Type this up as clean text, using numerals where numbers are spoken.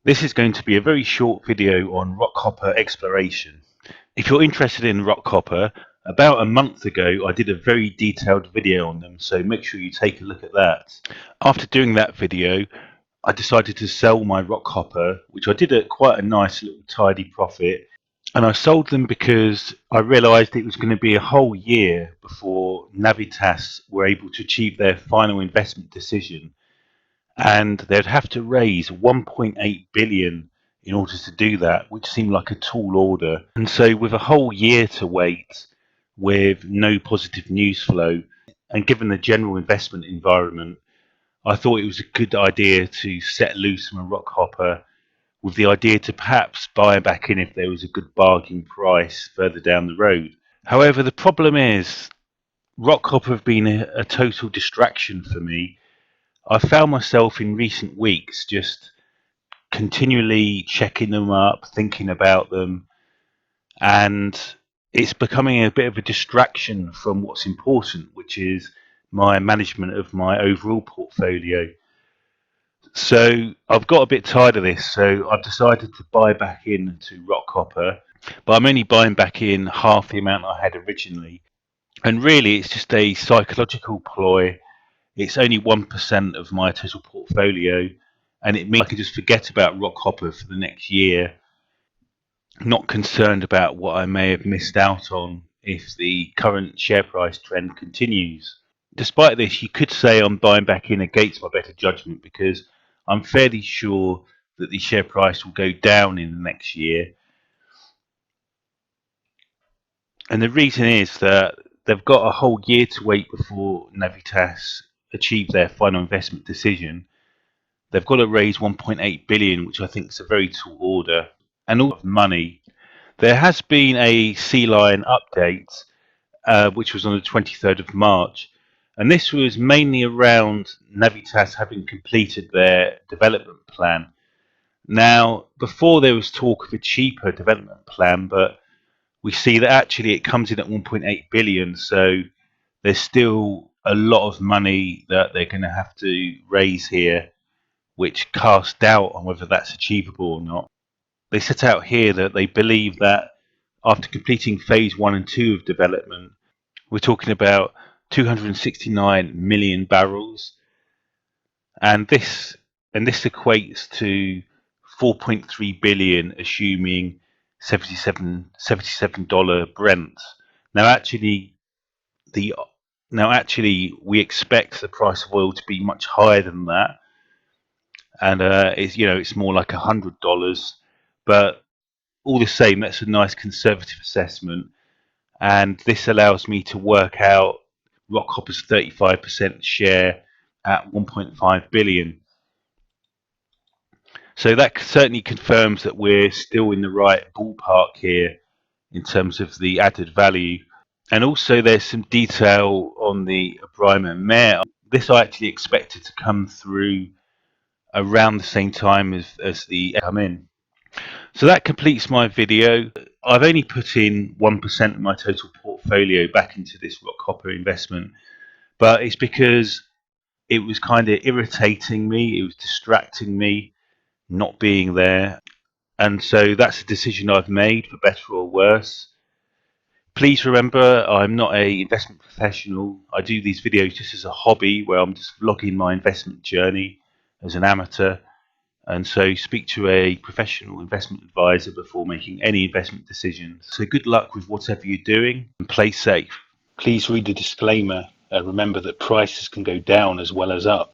This is going to be a very short video on Rockhopper Exploration. If you're interested in Rockhopper, about a month ago I did a very detailed video on them, so make sure you take a look at that. After doing that video, I decided to sell my Rockhopper, which I did at quite a nice little tidy profit. And I sold them because I realised it was going to be a whole year before Navitas were able to achieve their final investment decision, and they'd have to raise 1.8 billion in order to do that, which seemed like a tall order. And so with a whole year to wait, with no positive news flow, and given the general investment environment, I thought it was a good idea to set loose from a Rockhopper, with the idea to perhaps buy back in if there was a good bargain price further down the road. However, the problem is Rockhopper have been a total distraction for me. I found myself in recent weeks just continually checking them up, thinking about them, and it's becoming a bit of a distraction from what's important, which is my management of my overall portfolio. So I've got a bit tired of this, so I've decided to buy back into Rockhopper, but I'm only buying back in half the amount I had originally. And really, it's just a psychological ploy. It's only 1% of my total portfolio, and it means I can just forget about Rockhopper for the next year, not concerned about what I may have missed out on if the current share price trend continues. Despite this, you could say I'm buying back in against my better judgment, because I'm fairly sure that the share price will go down in the next year. And the reason is that they've got a whole year to wait before Navitas achieve their final investment decision. They've got to raise 1.8 billion, which I think is a very tall order, and all of money. There has been a Sea Lion update, which was on the 23rd of March, and this was mainly around Navitas having completed their development plan. Now, before there was talk of a cheaper development plan, but we see that actually it comes in at 1.8 billion, so there's still a lot of money that they're going to have to raise here, which casts doubt on whether that's achievable or not. They set out here that they believe that after completing phase 1 and 2 of development, we're talking about 269 million barrels, and this equates to 4.3 billion, assuming $77 Brent. Now, actually, the we expect the price of oil to be much higher than that, and it's more like $100. But all the same, that's a nice conservative assessment, and this allows me to work out Rockhopper's 35% share at 1.5 billion. So that certainly confirms that we're still in the right ballpark here in terms of the added value. And also there's some detail on the Abraham and Mayer. This I actually expected to come through around the same time as the come in. So that completes my video. I've only put in 1% of my total portfolio back into this Rockhopper investment, but it's because it was kind of irritating me, it was distracting me not being there, and so that's a decision I've made, for better or worse. Please remember, I'm not an investment professional. I do these videos just as a hobby, where I'm just vlogging my investment journey as an amateur. And so speak to a professional investment advisor before making any investment decisions. So good luck with whatever you're doing, and play safe. Please read the disclaimer. Remember that prices can go down as well as up.